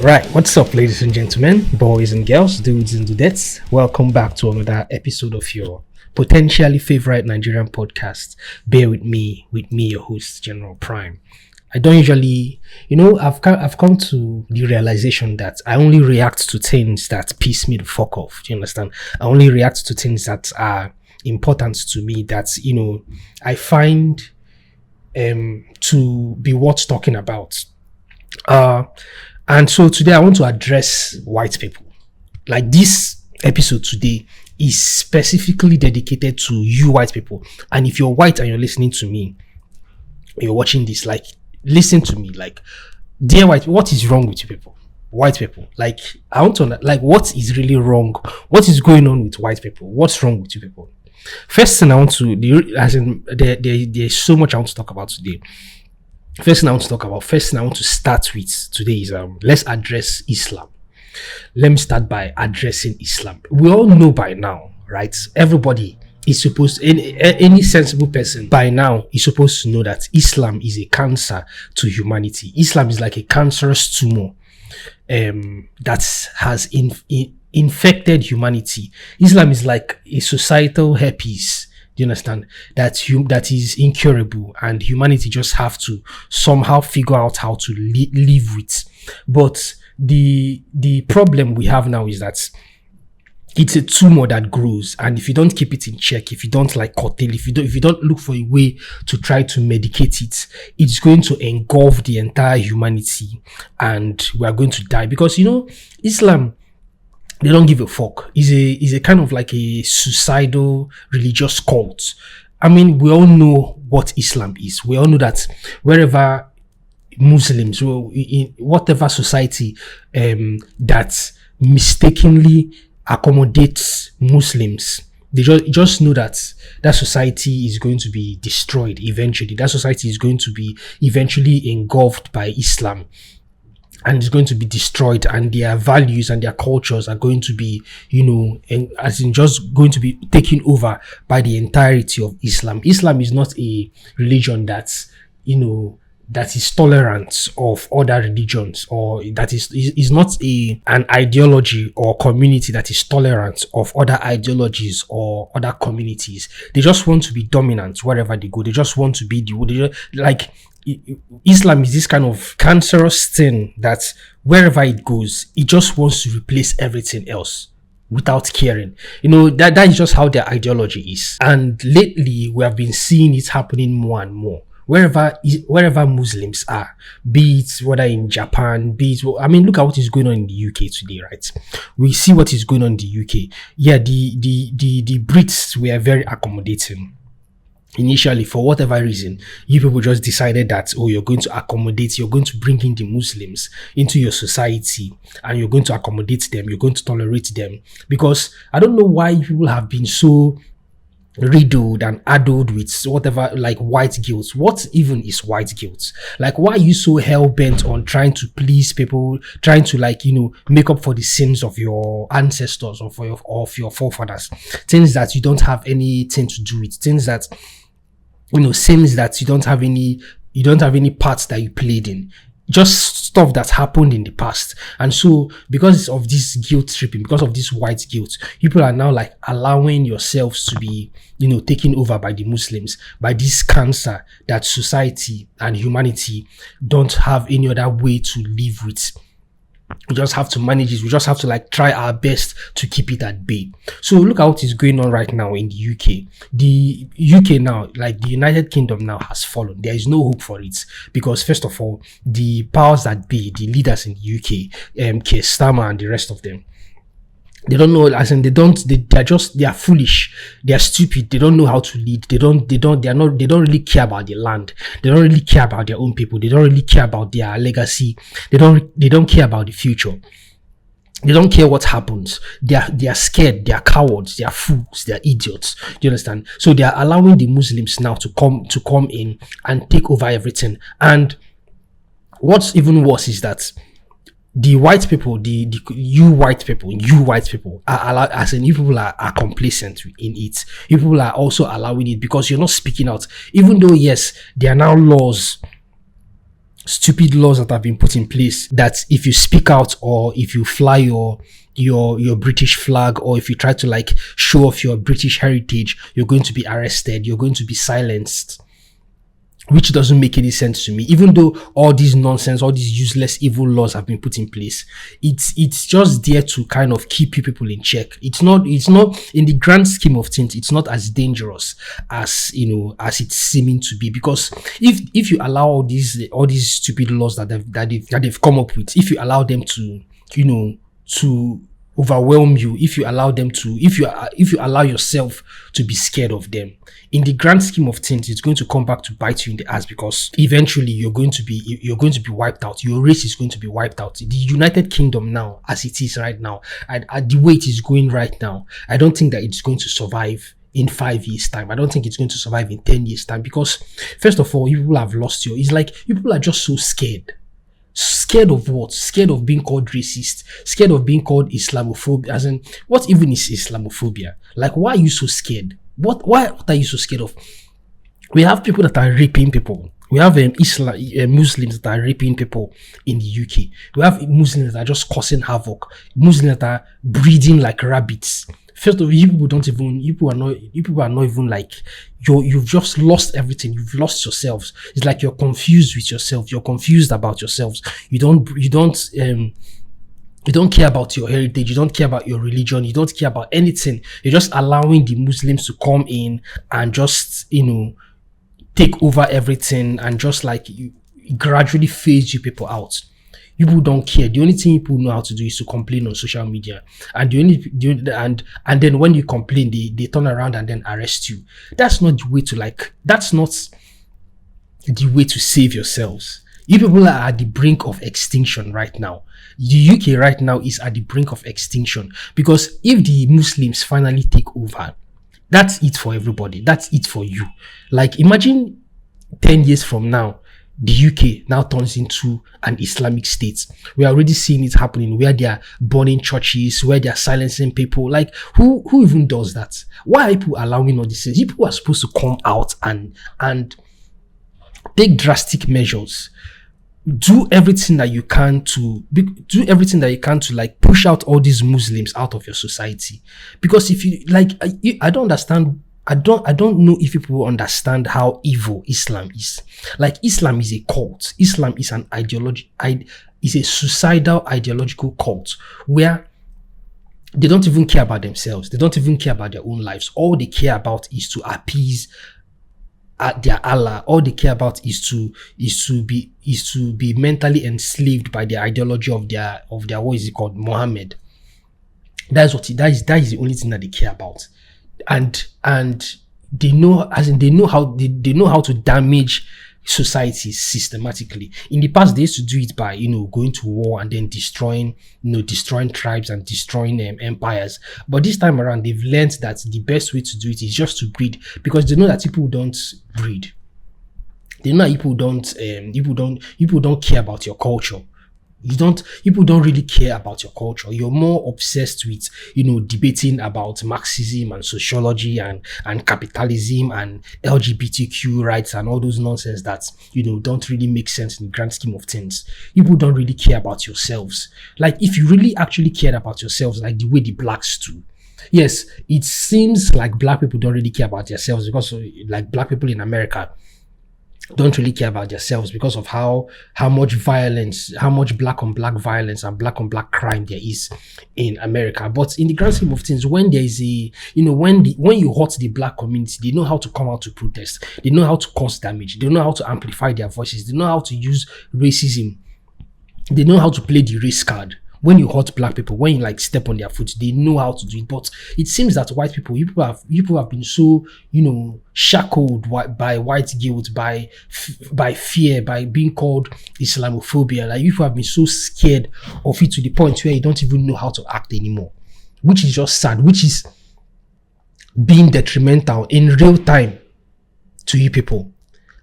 Right, what's up, ladies and gentlemen, boys and girls, dudes and dudettes? Welcome back to another episode of your potentially favorite Nigerian podcast. Bear with me, your host, General Prime. I don't usually, I've come to the realization that I only react to things that piss me the fuck off. Do you understand? I only react to things that are important to me, that, I find to be worth talking about. And so today I want to address white people. Like, this episode today is specifically dedicated to you white people. And if you're white and you're listening to me, you're watching this, like, listen to me. Like, dear white, what is wrong with you people? White people. Like, I want to know, like, what is really wrong? What is going on with white people? What's wrong with you people? First thing I want to, there's so much I want to talk about today. First thing I want to start with today is let's address Islam. Let me start by addressing Islam. We all know by now, right? Everybody is supposed to, any sensible person by now is supposed to know that Islam is a cancer to humanity. Islam is like a cancerous tumor that has infected humanity. Islam is like a societal herpes. Do you understand? That is incurable, and humanity just have to somehow figure out how to live with. But the problem we have now is that it's a tumor that grows, and if you don't keep it in check, if you don't like curtail, if you don't look for a way to try to medicate it, it's going to engulf the entire humanity, and we are going to die. Because Islam, they don't give a fuck. Is a kind of like a suicidal religious cult. I mean, we all know what Islam is. We all know that wherever Muslims, in whatever society that mistakenly accommodates Muslims, they just know that society is going to be destroyed eventually. That society is going to be eventually engulfed by Islam, and it's going to be destroyed, and their values and their cultures are going to be, just going to be taken over by the entirety of Islam. Islam is not a religion that is tolerant of other religions, or that is not an ideology or community that is tolerant of other ideologies or other communities. They just want to be dominant wherever they go. They just want to be Islam is this kind of cancerous thing that wherever it goes, it just wants to replace everything else without caring. That is just how their ideology is. And lately, we have been seeing it happening more and more. Wherever Muslims are, be it whether in Japan, look at what is going on in the UK today, right? We see what is going on in the UK. Yeah, the Brits were very accommodating. Initially, for whatever reason, you people just decided that, you're going to accommodate, you're going to bring in the Muslims into your society, and you're going to accommodate them, you're going to tolerate them. Because I don't know why people have been so riddled and addled with whatever, like, white guilt. What even is white guilt? Like, why are you so hell-bent on trying to please people, trying to make up for the sins of your ancestors or of your forefathers? Things that you don't have anything to do with, things that sins that you don't have any parts that you played in, just stuff that happened in the past. And so, because of this guilt tripping, because of this white guilt, people are now like allowing yourselves to be taken over by the Muslims, by this cancer that society and humanity don't have any other way to live with. We just have to manage it. We just have to try our best to keep it at bay. So look at what is going on right now in the UK. The UK now, like the United Kingdom now, has fallen. There is no hope for it, because first of all, the powers that be, the leaders in the UK, Keir Starmer and the rest of them, they don't know, they are foolish, they are stupid, they don't know how to lead, they don't really care about the land, they don't really care about their own people, they don't really care about their legacy, they don't care about the future. They don't care what happens. They are scared, they are cowards, they are fools, they are idiots. Do you understand? So they are allowing the Muslims now to come in and take over everything. And what's even worse is that the white people, you white people are allowed, as in you people are complacent in it. You people are also allowing it because you're not speaking out. Even though, yes, there are now laws stupid laws that have been put in place, that if you speak out or if you fly your British flag, or if you try to like show off your British heritage, you're going to be arrested, you're going to be silenced, which doesn't make any sense to me. Even though all these nonsense, all these useless evil laws have been put in place, it's just there to kind of keep you people in check. It's not in the grand scheme of things, it's not as dangerous as, as it's seeming to be. Because if you allow all these stupid laws that they've come up with, if you allow them to to overwhelm you, if you allow them to, if you allow yourself to be scared of them, in the grand scheme of things, it's going to come back to bite you in the ass, because eventually you're going to be wiped out. Your race is going to be wiped out. The United Kingdom now, as it is right now, and the way it is going right now, I don't think that it's going to survive in 5 years' time. I don't think it's going to survive in 10 years' time, because first of all, you people have lost it's like you people are just so scared. Scared of what? Scared of being called racist, scared of being called Islamophobic. As in, what even is Islamophobia? Like, why are you so scared? What are you so scared of? We have people that are raping people. We have Muslims that are raping people in the UK. We have Muslims that are just causing havoc. Muslims that are breeding like rabbits. First of all, you people are not even like, you've just lost everything. You've lost yourselves. It's like you're confused with yourself. You're confused about yourselves. You don't care about your heritage. You don't care about your religion. You don't care about anything. You're just allowing the Muslims to come in and just, take over everything, and just like you gradually phase you people out. You people don't care. The only thing people know how to do is to complain on social media. And and then when you complain, they turn around and then arrest you. That's not the way to that's not the way to save yourselves. You people are at the brink of extinction right now. The UK right now is at the brink of extinction, because if the Muslims finally take over, that's it for everybody. That's it for you. Like, imagine 10 years from now, the UK now turns into an Islamic state. We are already seeing it happening, where they are burning churches, where they are silencing people. Like, who even does that? Why are people allowing all these things? People are supposed to come out and take drastic measures. Do everything that you can to like push out all these Muslims out of your society. Because if you like, I don't understand. I don't know if people understand how evil Islam is. Like, Islam is a cult. Islam is an ideology. Is a suicidal ideological cult where they don't even care about themselves. They don't even care about their own lives. All they care about is to appease their Allah. All they care about is to be mentally enslaved by the ideology of their what is it called, Muhammad. That is the only thing that they care about. And they know how to damage societies systematically. In the past, they used to do it by going to war and then destroying tribes and destroying empires. But this time around, they've learned that the best way to do it is just to breed, because they know that people don't breed. They know that people don't care about your culture. People don't really care about your culture. You're more obsessed with debating about Marxism and sociology and capitalism and LGBTQ rights and all those nonsense that don't really make sense in the grand scheme of things. People don't really care about yourselves. Like, if you really actually cared about yourselves, like the way the blacks do. Yes, it seems like black people don't really care about themselves, because like black people in America don't really care about themselves because of how much violence, how much black on black violence and black on black crime there is in America. But in the grand scheme of things, when there is when you hurt the black community, they know how to come out to protest. They know how to cause damage. They know how to amplify their voices. They know how to use racism. They know how to play the race card. When you hurt black people, when you like step on their foot, they know how to do it. But it seems that white people, you people have been so, shackled by white guilt, by fear, by being called Islamophobia. Like, you people have been so scared of it to the point where you don't even know how to act anymore, which is just sad, which is being detrimental in real time to you people.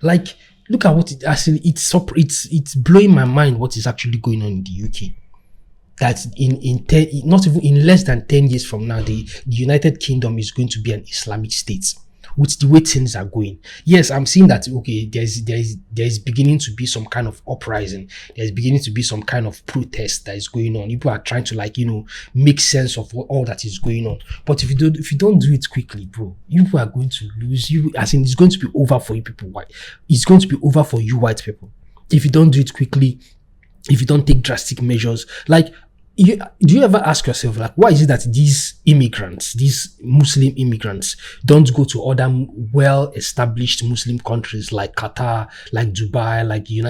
Like, look at what it's blowing my mind what is actually going on in the UK. That not even in less than 10 years from now, the United Kingdom is going to be an Islamic state. with the way things are going. Yes, I'm seeing that okay, there's beginning to be some kind of uprising. There's beginning to be some kind of protest that is going on. People are trying to like make sense of all that is going on. But if you don't do it quickly, bro, you people are going to lose. You as in it's going to be over for you people. White. It's going to be over for you white people if you don't do it quickly. If you don't take drastic measures, like. Do you ever ask yourself, like, why is it that these immigrants, these Muslim immigrants, don't go to other well-established Muslim countries like Qatar, like Dubai, like the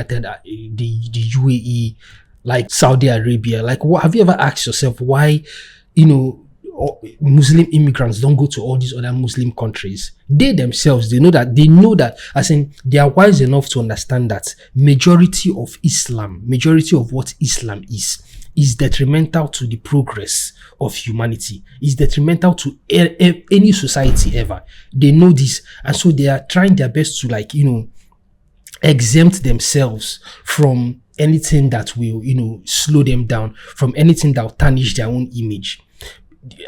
UAE, like Saudi Arabia? Like, what have you ever asked yourself why, Muslim immigrants don't go to all these other Muslim countries? They themselves, they know that, as in, they are wise enough to understand that majority of what Islam is detrimental to the progress of humanity, is detrimental to any society ever. They know this, and so they are trying their best to exempt themselves from anything that will slow them down, from anything that will tarnish their own image.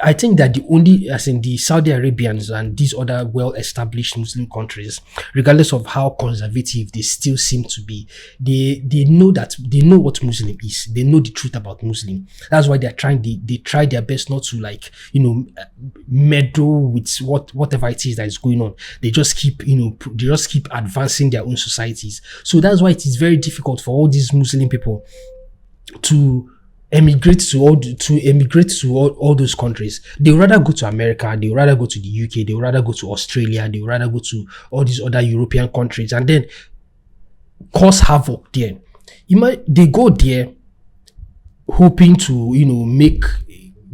I think that the Saudi Arabians and these other well-established Muslim countries, regardless of how conservative they still seem to be, they know what Muslim is. They know the truth about Muslim. That's why they try their best not to meddle with whatever it is that is going on. They just keep advancing their own societies. So that's why it is very difficult for all these Muslim people to emigrate to all those countries. They would rather go to America, they would rather go to the UK, they would rather go to Australia, they would rather go to all these other European countries and then cause havoc there. They go there hoping to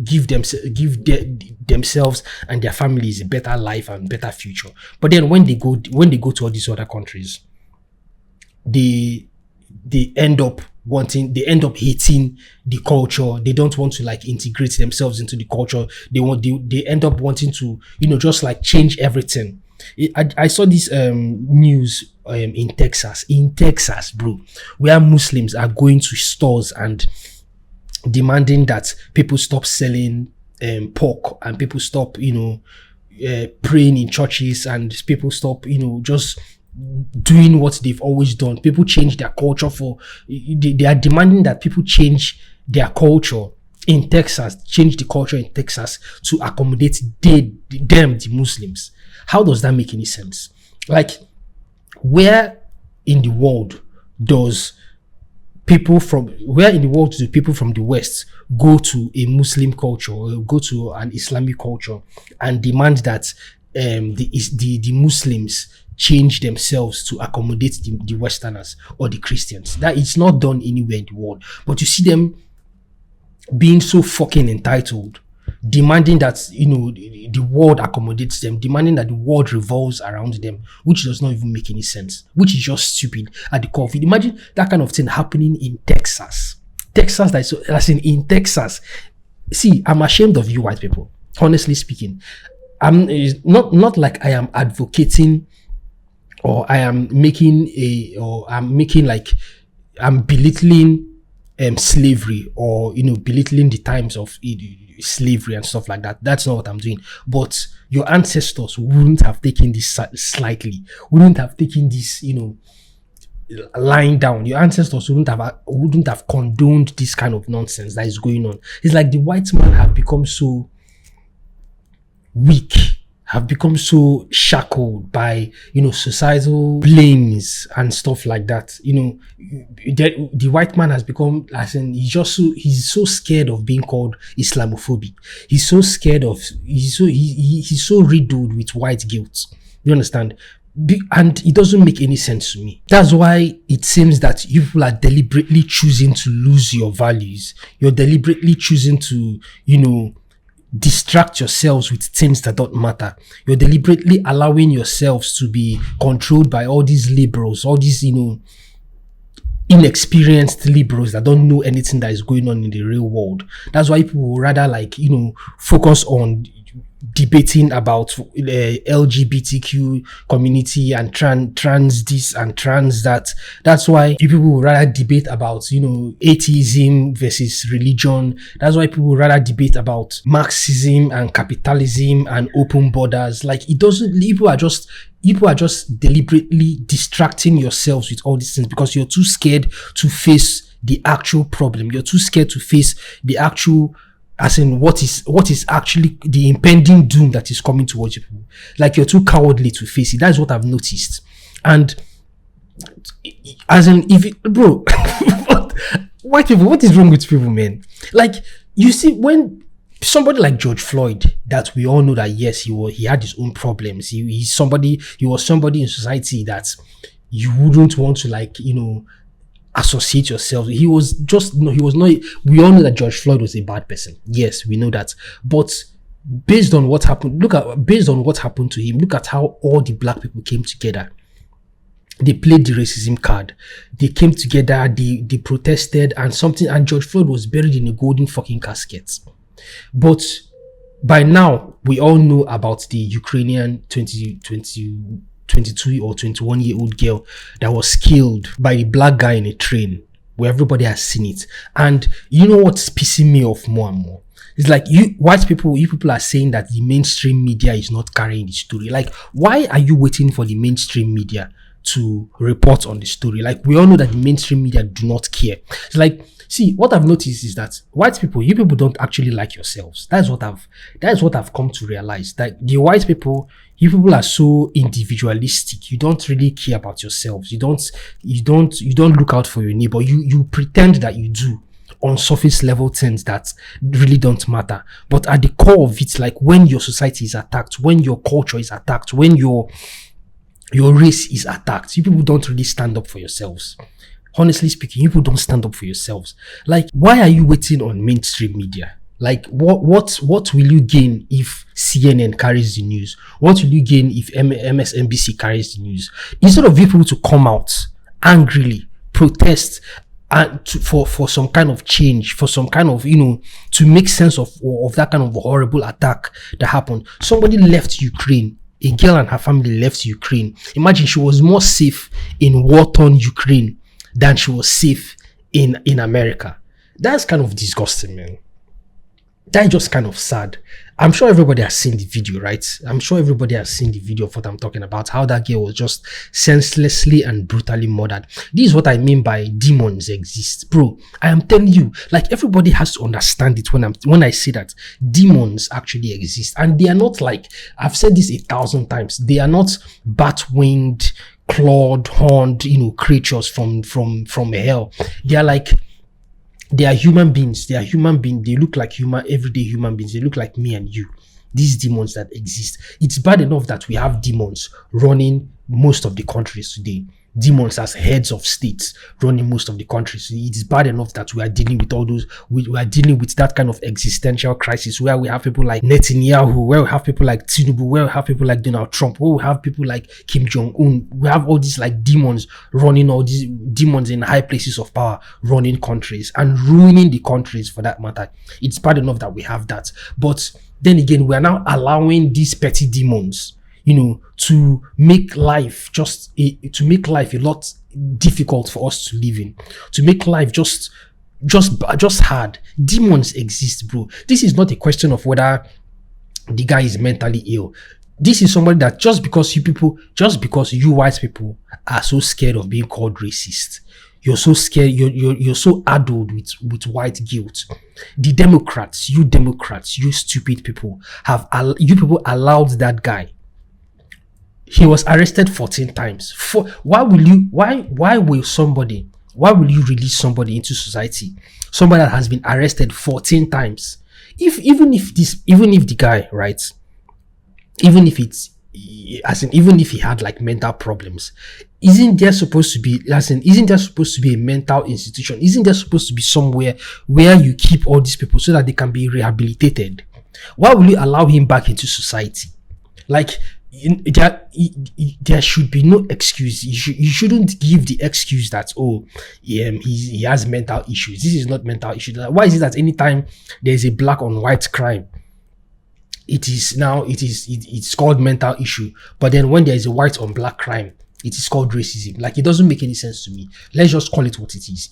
give themselves and their families a better life and better future. But then when they go to all these other countries, they end up hating the culture. They don't want to integrate themselves into the culture. They end up wanting to just change everything. I saw this news in Texas, bro, where Muslims are going to stores and demanding that people stop selling pork, and people stop praying in churches, and people stop just doing what they've always done. People change their culture they are demanding that people change their culture in Texas, change the culture in Texas to accommodate the Muslims. How does that make any sense? Like, where in the world do people from the West go to a Muslim culture or go to an Islamic culture and demand that the Muslims change themselves to accommodate the Westerners or the Christians? That it's not done anywhere in the world. But you see them being so fucking entitled, demanding that the world accommodates them, demanding that the world revolves around them, which does not even make any sense, which is just stupid at the core of it. Imagine that kind of thing happening in Texas. In Texas. See, I'm ashamed of you white people, honestly speaking. I'm not like I am advocating or I'm belittling slavery or belittling the times of slavery and stuff like that. That's not what I'm doing. But your ancestors wouldn't have taken this slightly, wouldn't have taken this lying down. Your ancestors wouldn't have condoned this kind of nonsense that is going on. It's like the white man have become so weak, have become so shackled by societal blames and stuff like that. The white man has become, he's so scared of being called Islamophobic. He's so scared of he's so riddled with white guilt. You understand? And it doesn't make any sense to me. That's why it seems that you people are deliberately choosing to lose your values. You're deliberately choosing to distract yourselves with things that don't matter. You're deliberately allowing yourselves to be controlled by all these liberals, all these inexperienced liberals that don't know anything that is going on in the real world. That's why people would rather focus on debating about LGBTQ community and trans this and trans that. That's why people would rather debate about, atheism versus religion. That's why people would rather debate about Marxism and capitalism and open borders. Like, it doesn't, people are just deliberately distracting yourselves with all these things because you're too scared to face the actual problem. You're too scared to face the actual, as in what is actually the impending doom that is coming towards you. Like, you're too cowardly to face it. That's what I've noticed. And as in, bro, white people, what is wrong with people, man? Like, you see, when somebody like George Floyd, that we all know that yes, he had his own problems. He was somebody in society that you wouldn't want to associate yourself. He was not. We all know that George Floyd was a bad person. Yes, we know that. But based on what happened to him, look at how all the black people came together. They played the racism card. They came together. They protested and George Floyd was buried in a golden fucking casket. But by now, we all know about the Ukrainian 22 or 21-year-old girl that was killed by a black guy in a train, where everybody has seen it. And you know what's pissing me off more and more? It's like, you people are saying that the mainstream media is not carrying the story. Like, why are you waiting for the mainstream media to report on the story? Like, we all know that the mainstream media do not care. It's like, see, what I've noticed is that white people, you people don't actually like yourselves. That's what I've come to realize. That the white people, you people are so individualistic. You don't really care about yourselves. You don't look out for your neighbor. You pretend that you do on surface level things that really don't matter. But at the core of it, like when your society is attacked, when your culture is attacked, when your race is attacked, you people don't really stand up for yourselves. Honestly speaking, you people don't stand up for yourselves. Like, why are you waiting on mainstream media? Like, what will you gain if CNN carries the news? What will you gain if MSNBC carries the news? Instead of people to come out angrily, protest, and for some kind of change, for some kind of, to make sense of that kind of horrible attack that happened. Somebody left Ukraine. A girl and her family left Ukraine. Imagine, she was more safe in war-torn Ukraine than she was safe in America. That's kind of disgusting, man. That's just kind of sad. I'm sure everybody has seen the video, right? I'm sure everybody has seen the video of what I'm talking about, how that girl was just senselessly and brutally murdered. This is what I mean by demons exist. Bro, I am telling you, like, everybody has to understand it when I say that demons actually exist. And they are not like, I've said this 1,000 times, they are not bat-winged, clawed, horned, creatures from hell. They are human beings. They look like everyday human beings. They look like me and you. These demons that exist. It's bad enough that we have demons running most of the countries today. Demons as heads of states running most of the countries. It's bad enough that we are dealing with all those. We are dealing with that kind of existential crisis where we have people like Netanyahu, where we have people like Tinubu, where we have people like Donald Trump, where we have people like Kim Jong-un. We have all these like demons running, all these demons in high places of power running countries and ruining the countries for that matter. It's bad enough that we have that. But then again, we are now allowing these petty demons, to make life a lot difficult for us to live in, to make life just hard. Demons exist, bro. This is not a question of whether the guy is mentally ill. This is somebody that just because you white people are so scared of being called racist, you're so scared, you're so addled with white guilt. The Democrats, you stupid people, allowed that guy. He was arrested 14 times. Why will you release somebody into society? Somebody that has been arrested 14 times. Even if the guy, right? Even if he had like mental problems, isn't there supposed to be a mental institution? Isn't there supposed to be somewhere where you keep all these people so that they can be rehabilitated? Why will you allow him back into society? Like, there should be no excuse. You shouldn't give the excuse that he has mental issues. This is not mental issues. Why is it that anytime there's a black on white crime, it's called mental issue. But then when there is a white on black crime, it is called racism. Like, it doesn't make any sense to me. Let's just call it what it is.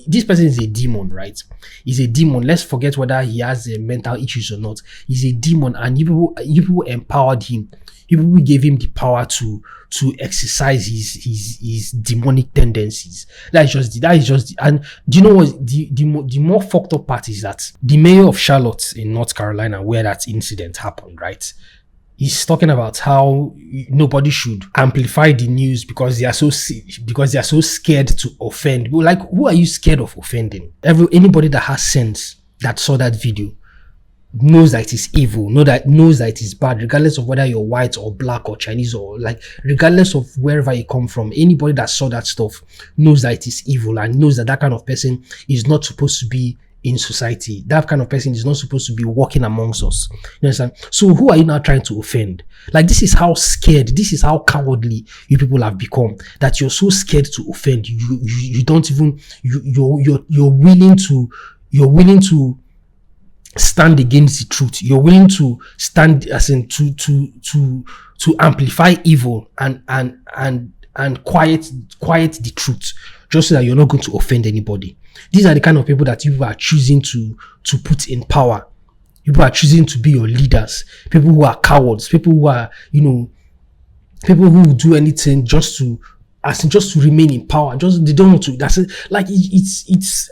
This person is a demon, right? He's a demon. Let's forget whether he has mental issues or not. He's a demon, and you people empowered him. You people gave him the power to exercise his demonic tendencies. That is just and do you know what the more fucked up part is? That the mayor of Charlotte in North Carolina, where that incident happened, right? He's talking about how nobody should amplify the news because they are so scared to offend. Like, who are you scared of offending? Anybody that has sense that saw that video knows that it is evil, knows that it is bad, regardless of whether you're white or black or Chinese, or like, regardless of wherever you come from. Anybody that saw that stuff knows that it is evil, and knows that that kind of person is not supposed to be in society. That kind of person is not supposed to be walking amongst us. You understand? So who are you now trying to offend? Like, this is how scared, this is how cowardly you people have become, that you're so scared to offend. You don't even, you're willing to stand against the truth. You're willing to stand, as in to amplify evil and quiet the truth, just so that you're not going to offend anybody. These are the kind of people that you are choosing to put in power. People are choosing to be your leaders. People who are cowards. People who are, people who will do anything just to remain in power. They don't want to. That's it. Like, it's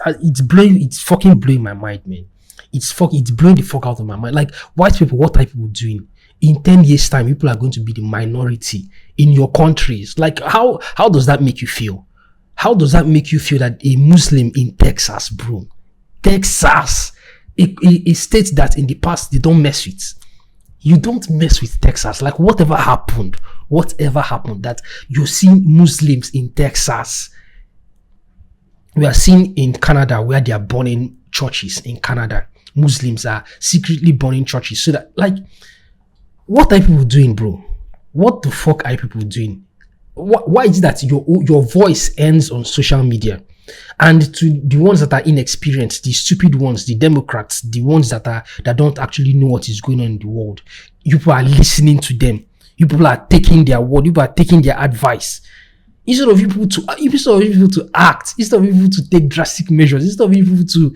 fucking blowing my mind, man. It's blowing the fuck out of my mind. Like, white people, what are people doing? In 10 years' time, people are going to be the minority in your countries. Like, how does that make you feel? How does that make you feel that a Muslim in Texas, bro? Texas, a state that in the past they don't mess with. You don't mess with Texas. Like, whatever happened, that you're seeing Muslims in Texas. We are seeing in Canada, where they are burning churches in Canada. Muslims are secretly burning churches. So that, like, what are people doing, bro? What the fuck are people doing? Why is it that your voice ends on social media? And to the ones that are inexperienced, the stupid ones, the Democrats, the ones that don't actually know what is going on in the world, you people are listening to them. You people are taking their word. You people are taking their advice. Instead of you people to act, instead of you people to take drastic measures, instead of you people to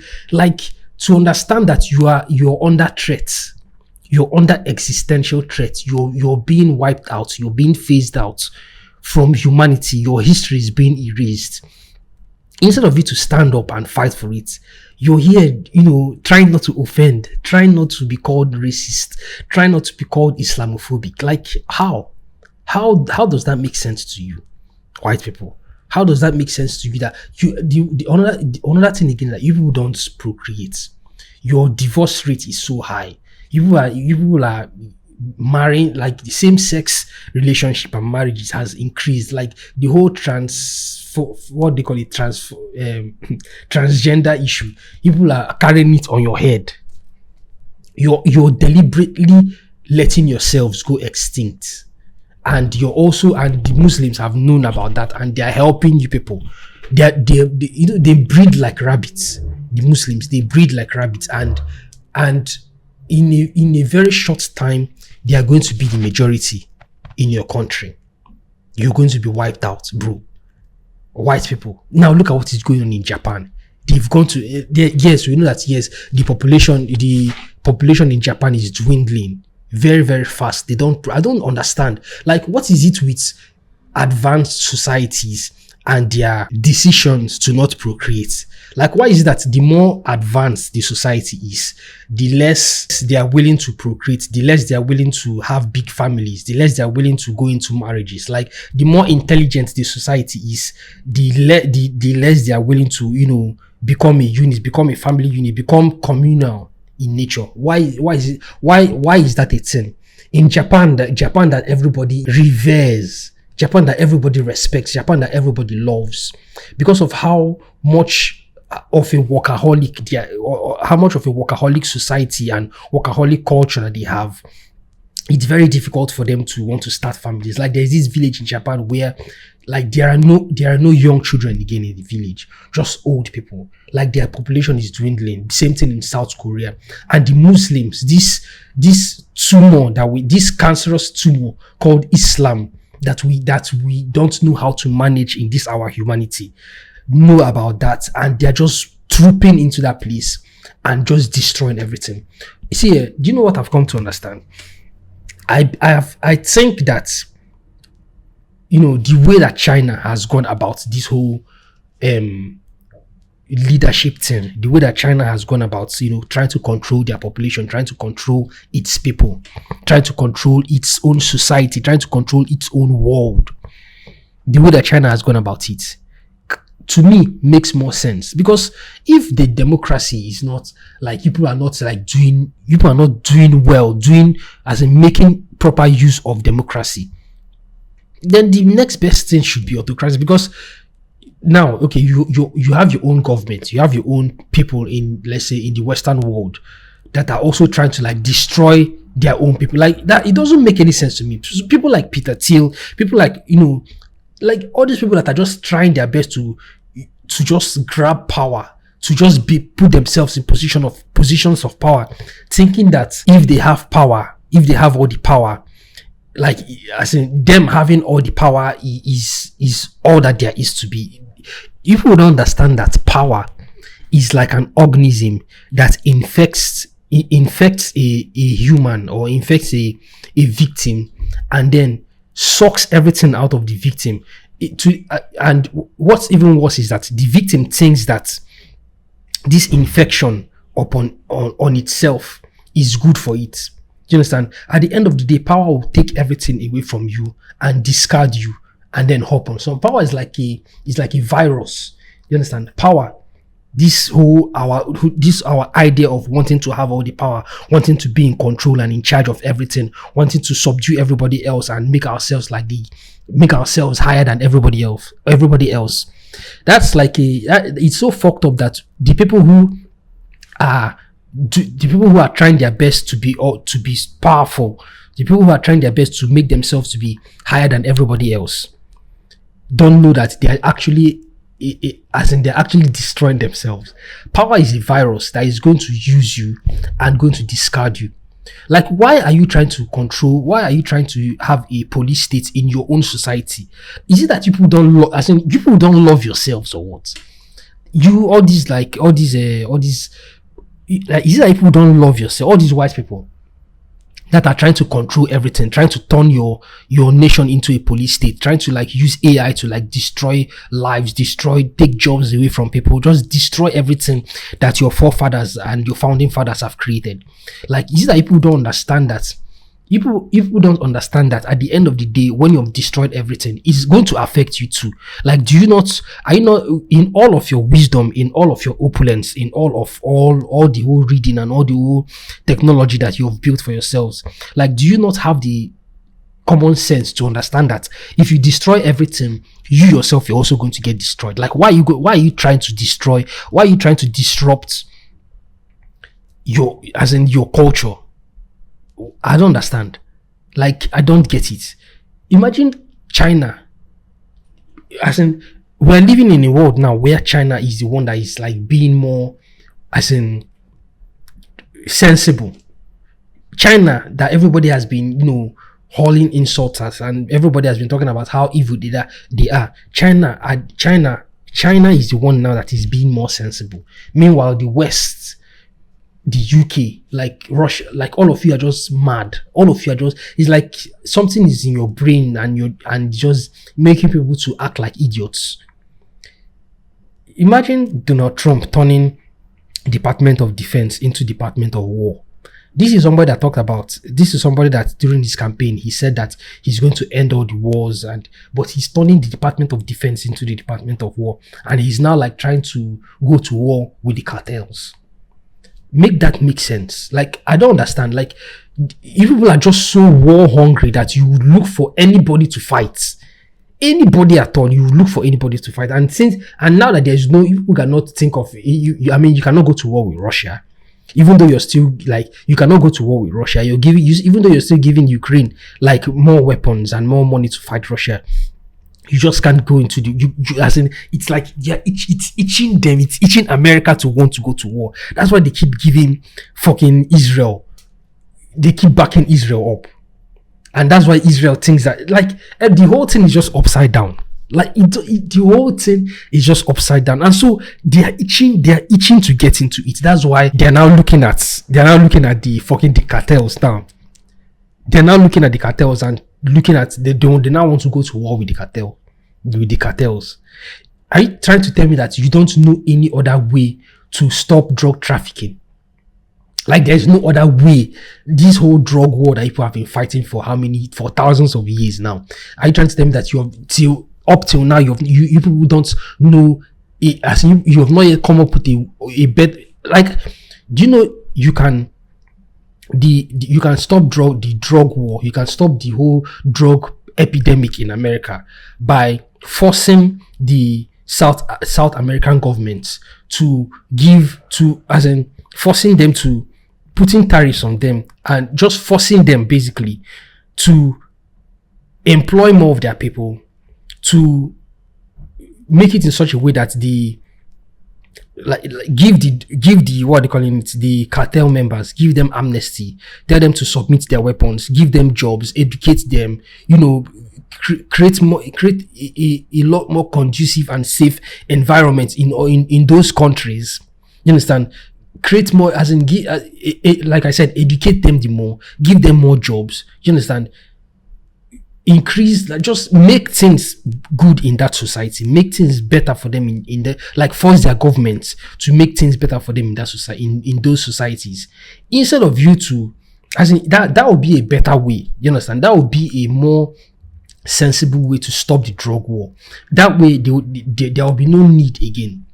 understand that you're under threat. You're under existential threat. You're being wiped out. You're being phased out from humanity. Your history is being erased. Instead of you to stand up and fight for it, you're here, trying not to offend, trying not to be called racist, trying not to be called Islamophobic. Like, how does that make sense to you, white people? How does that make sense to you that another thing again, that you people don't procreate? Your divorce rate is so high. You people are marrying, like, the same sex relationship and marriages has increased. Like, the whole transgender issue, people are carrying it on your head. You're deliberately letting yourselves go extinct, and the Muslims have known about that, and they are helping you people. They breed like rabbits. The Muslims, they breed like rabbits, and in a very short time, they are going to be the majority in your country. You're going to be wiped out, bro. White people. Now look at what is going on in Japan. They've gone to yes, we know that the population in Japan is dwindling very, very fast. I don't understand. Like, what is it with advanced societies and their decisions to not procreate? Like, why is it that the more advanced the society is, the less they are willing to procreate, the less they are willing to have big families, the less they are willing to go into marriages? Like, the more intelligent the society is, the less they are willing to, become a unit, become a family unit, become communal in nature. Why is that a thing? In Japan that everybody reveres, Japan that everybody respects, Japan that everybody loves, because of how much of a workaholic society and workaholic culture that they have. it's very difficult for them to want to start families. Like there's this village in Japan where like there are no young children again in the village, just old people. Like their population is dwindling. Same thing in South Korea. And the Muslims, this tumor this cancerous tumor called Islam that we don't know how to manage in this our humanity, know about that, and they're just trooping into that place and just destroying everything. You see, do you know what I've come to understand? I think that, you know, the way that China has gone about this whole leadership thing, the way that China has gone about, you know, trying to control their population, trying to control its people, trying to control its own society, trying to control its own world, the way that China has gone about it, to me, makes more sense. Because if the democracy is not like, people are not doing well, doing as in making proper use of democracy, then the next best thing should be autocracy. Because now, okay, you have your own government, you have your own people in, let's say, in the Western world that are also trying to like destroy their own people. Like that, it doesn't make any sense to me. People like Peter Thiel, people like, you know, like all these people that are just trying their best to just grab power, to just put themselves in positions of power, thinking that if they have power, if they have all the power, like as in them having all the power is all that there is to be. People don't understand that power is like an organism that infects a human, or infects a victim, and then sucks everything out of the victim. And what's even worse is that the victim thinks that this infection on itself is good for it. Do you understand? At the end of the day, power will take everything away from you and discard you, and then hop on. So power is like a virus. You understand? Power, this our idea of wanting to have all the power, wanting to be in control and in charge of everything, wanting to subdue everybody else and make ourselves higher than everybody else. That's like it's so fucked up that the people who are trying their best to be powerful, the people who are trying their best to make themselves to be higher than everybody else, don't know that they are actually they're actually destroying themselves. Power is a virus that is going to use you and going to discard you. Like, why are you trying to control? Why are you trying to have a police state in your own society? Is it that people don't love yourselves, or what? Is it that people don't love yourself? All these white people that are trying to control everything, trying to turn your nation into a police state, trying to like use AI to like destroy lives, take jobs away from people, just destroy everything that your forefathers and your founding fathers have created. Like, is it that people don't understand that? People don't understand that at the end of the day, when you've destroyed everything, it's going to affect you too. Like, are you not, in all of your wisdom, in all of your opulence, in all the whole reading and all the whole technology that you've built for yourselves, like, do you not have the common sense to understand that if you destroy everything, you yourself, you're also going to get destroyed? Like, why are you trying to destroy? Why are you trying to disrupt your culture? I don't understand. Like, I don't get it. Imagine China. We're living in a world now where China is the one that is like being more, sensible. China, that everybody has been, hurling insults at, and everybody has been talking about how evil they are. China is the one now that is being more sensible. Meanwhile, the West, the UK, like Russia, like all of you are just mad. All of you are just, it's like something is in your brain and just making people to act like idiots. Imagine Donald Trump turning Department of Defense into Department of War. This is somebody that during his campaign, he said that he's going to end all the wars, but he's turning the Department of Defense into the Department of War, and he's now like trying to go to war with the cartels. Make that make sense. Like, I don't understand. Like, you people are just so war hungry that you would look for anybody to fight. Anybody at all, you look for anybody to fight. And now that there's no, you people cannot think of, you cannot go to war with Russia. Even though you're still like, you cannot go to war with Russia, you're giving you, even though you're still giving Ukraine like more weapons and more money to fight Russia, you just can't go into the you as in, it's like, yeah, it's itching them, it's itching America to want to go to war. That's why they keep giving fucking Israel, they keep backing Israel up. And that's why Israel thinks that, like, the whole thing is just upside down. Like, the whole thing is just upside down. And so they are itching to get into it. That's why they're now looking at the fucking the cartels now. They're now looking at the cartels and looking at, they now want to go to war with the cartels. Are you trying to tell me that you don't know any other way to stop drug trafficking? Like, there's no other way. This whole drug war that people have been fighting for for thousands of years now. Are you trying to tell me that up till now you people don't know it, as you have not yet come up with a bed? Like, do you know you can stop the drug war, you can stop the whole drug epidemic in America by forcing the South American governments forcing them to putting tariffs on them and just forcing them basically to employ more of their people, to make it in such a way that give the what they calling it, the cartel members, give them amnesty, tell them to submit their weapons, give them jobs, educate them, create a lot more conducive and safe environment in those countries. You understand? Create more, as in, like I said, educate them the more, give them more jobs. You understand? Increase, like, just make things good in that society, make things better for them in the, like, force their governments to make things better for them in that society, in those societies, instead of you to, as in, that would be a better way. You understand? That would be a more sensible way to stop the drug war. That way there will be no need again.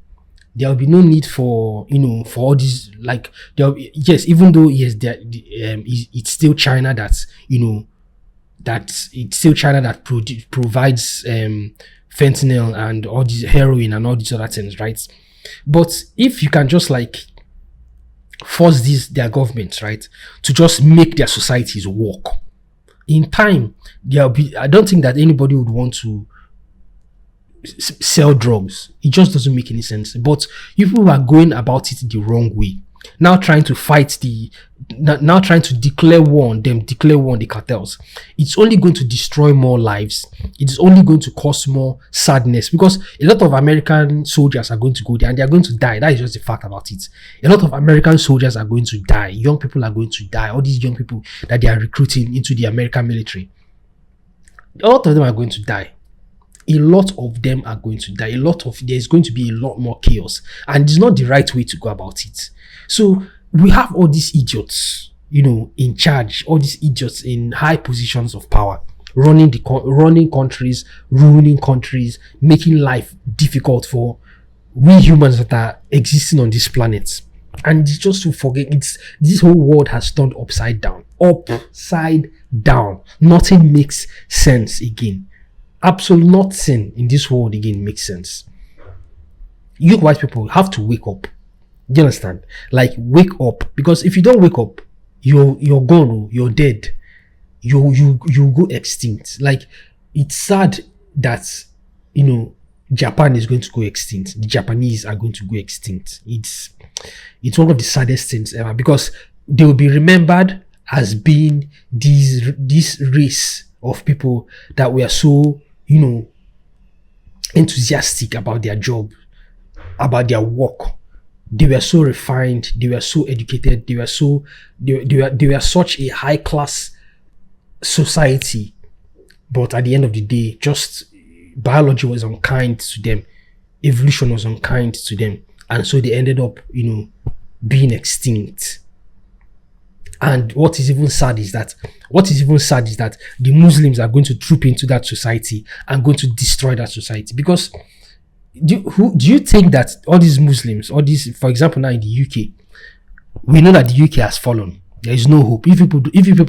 There will be no need for for all these, like, even though it's still China that's that provides fentanyl and all these heroin and all these other things, right? But if you can just, like, force their governments, right, to just make their societies work, in time I don't think that anybody would want to sell drugs. It just doesn't make any sense. But people are going about it the wrong way, now trying to declare war on the cartels. It's only going to destroy more lives. It's only going to cause more sadness, because a lot of American soldiers are going to go there and they are going to die. That is just the fact about it. A lot of American soldiers are going to die. Young people are going to die. All these young people that they are recruiting into the American military, a lot of them are going to die. A lot of them are going to die. There's going to be a lot more chaos, and it's not the right way to go about it. So we have all these idiots, in charge, all these idiots in high positions of power, running countries, ruining countries, making life difficult for we humans that are existing on this planet. And just to forget, this whole world has turned upside down. Upside down. Nothing makes sense again. Absolutely nothing in this world again makes sense. You white people have to wake up. Do you understand? Like, wake up, because if you don't wake up, you're gone. You're dead. You go extinct. Like, it's sad that Japan is going to go extinct. The Japanese are going to go extinct. It's one of the saddest things ever, because they will be remembered as being this race of people that were so enthusiastic about their job, about their work. They were so refined, they were so educated, they were such a high class society. But at the end of the day, just biology was unkind to them, evolution was unkind to them, and so they ended up being extinct. And what is even sad is that the Muslims are going to troop into that society and going to destroy that society. Because do you think that all these Muslims, for example, now in the UK, we know that the UK has fallen. There is no hope. If people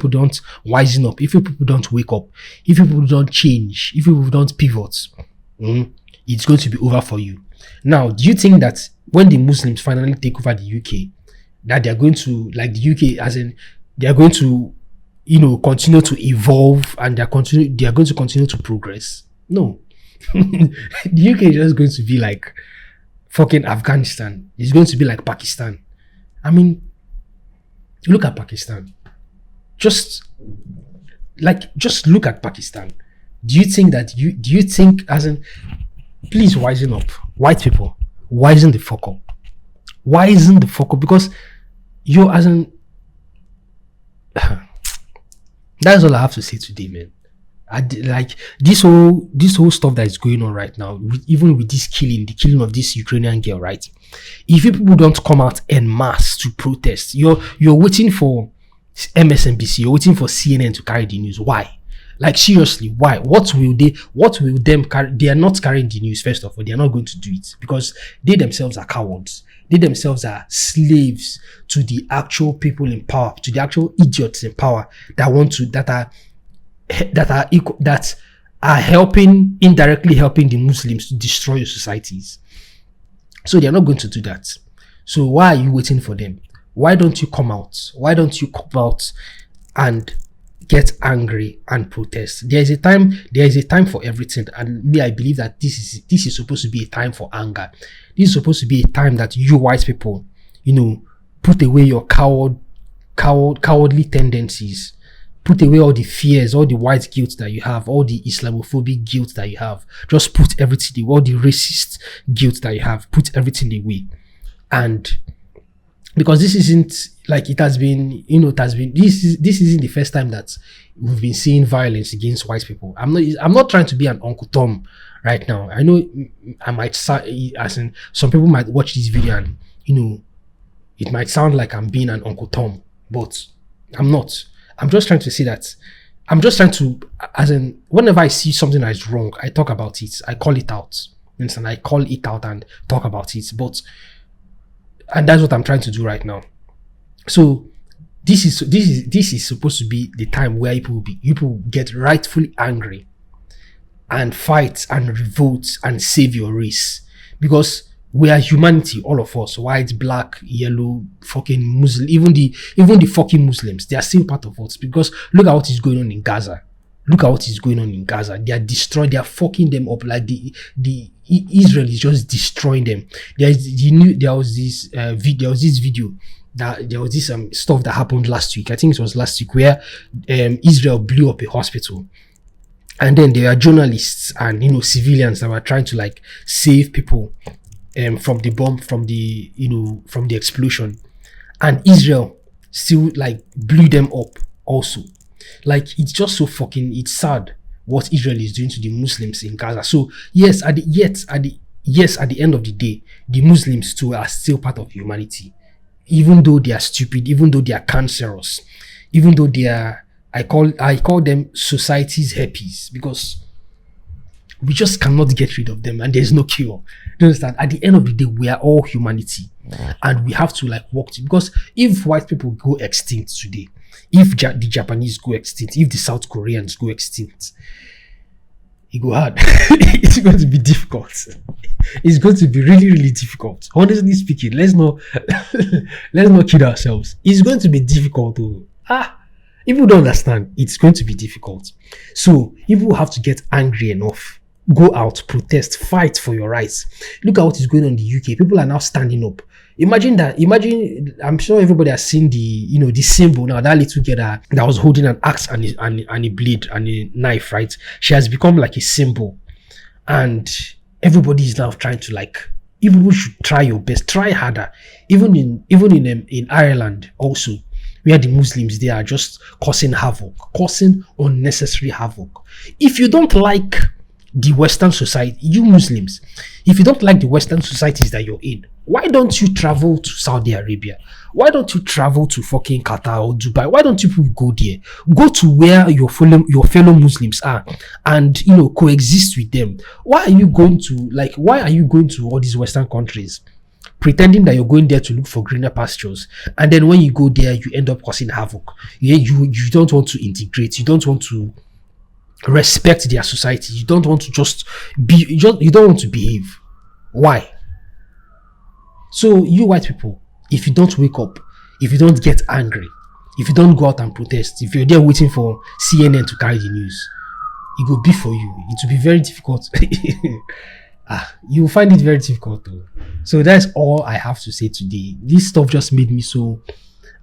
don't wisen up, if people don't wake up, if people don't change, if people don't pivot, it's going to be over for you. Now, do you think that when the Muslims finally take over the UK, that they are going to, like the UK, as in they are going to, continue to evolve, and they are going to continue to progress. No. The UK is just going to be like fucking Afghanistan. It's going to be like Pakistan. I mean, look at Pakistan. Just look at Pakistan. Do you think as in, please wisen up, white people, wisen the fuck up. Wisen the fuck up, because you're as in that's all I have to say today, man. Like this whole stuff that is going on right now, even with this the killing of this Ukrainian girl, right? If people don't come out en masse to protest, you're waiting for MSNBC, you're waiting for CNN to carry the news. Why? Like, seriously, why? What will them carry? They are not carrying the news. First of all, they are not going to do it because they themselves are cowards. They themselves are slaves to the actual people in power, to the actual idiots in power that are indirectly helping the Muslims to destroy your societies. So they are not going to do that. So why are you waiting for them? Why don't you come out? Why don't you come out and get angry and protest? There is a time for everything, and me, I believe that this is supposed to be a time for anger. This is supposed to be a time that you white people, put away your cowardly tendencies. Put away all the fears, all the white guilt that you have, all the Islamophobic guilt that you have. Just put everything away, all the racist guilt that you have. Put everything away. And because this isn't like it has been, this isn't the first time that we've been seeing violence against white people. I'm not trying to be an Uncle Tom right now. I know I might sound, as in some people might watch this video and it might sound like I'm being an Uncle Tom, but I'm not. I'm just trying to say that as in, whenever I see something that is wrong, I talk about it. I call it out. And I call it out and talk about it. And that's what I'm trying to do right now. So this is supposed to be the time where people get rightfully angry and fight and revolt and save your race, because we are humanity, all of us, white, black, yellow, fucking Muslim, even the fucking Muslims, they are still part of us. Because look at what is going on in Gaza. Look at what is going on in Gaza. They are destroying, they are fucking them up. Like the Israel is just destroying them. There was this video that there was this stuff that happened last week. I think it was last week, where Israel blew up a hospital. And then there are journalists and civilians that were trying to like save people from the bomb, from the explosion, and Israel still like blew them up also. Like, it's just so fucking, it's sad what Israel is doing to the Muslims in Gaza. So yes, at the end of the day, the Muslims too are still part of humanity, even though they are stupid, even though they are cancerous, even though they are, I call them society's herpes, because we just cannot get rid of them, and there's no cure. Do you understand? At the end of the day, we are all humanity, and we have to like work to, because if white people go extinct today, if the Japanese go extinct, if the South Koreans go extinct, it go hard. It's going to be difficult. It's going to be really, really difficult. Honestly speaking, let's not kid ourselves. It's going to be difficult though. If you don't understand, it's going to be difficult. So if you have to get angry enough, go out, protest, fight for your rights. Look at what is going on in the UK. People are now standing up. Imagine, I'm sure everybody has seen the symbol now, that little girl that was holding an axe and a blade and a knife, right? She has become like a symbol. And everybody is now trying to like, people should try your best, try harder. Even in Ireland also, where the Muslims, they are just causing unnecessary havoc. If you don't like the Western society, you Muslims, if you don't like the Western societies that you're in, why don't you travel to Saudi Arabia? Why don't you travel to fucking Qatar or Dubai? Why don't you people go there? Go to where your fellow Muslims are and coexist with them. Why are you going to all these Western countries pretending that you're going there to look for greener pastures, and then when you go there you end up causing havoc? You don't want to integrate, you don't want to respect their society, you don't want to just be, you don't want to behave. Why? So you white people, if you don't wake up, if you don't get angry, if you don't go out and protest, if you're there waiting for CNN to carry the news, it will be for you. It will be very difficult. You will find it very difficult though. So that's all I have to say today. This stuff just made me so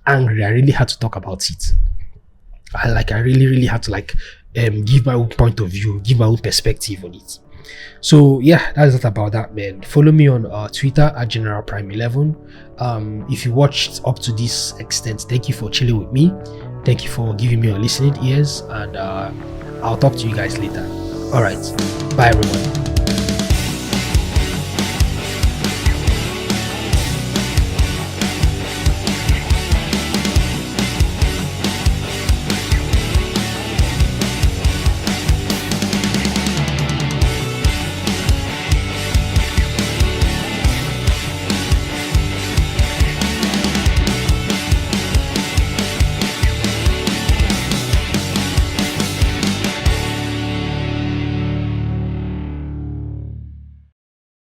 angry. I really had to talk about it. I really had to give my own point of view, give my own perspective on it. So yeah, that's it about that, man. Follow me on Twitter at GeneralPrime11. If you watched up to this extent, thank you for chilling with me. Thank you for giving me your listening ears, and I'll talk to you guys later. All right, bye everyone.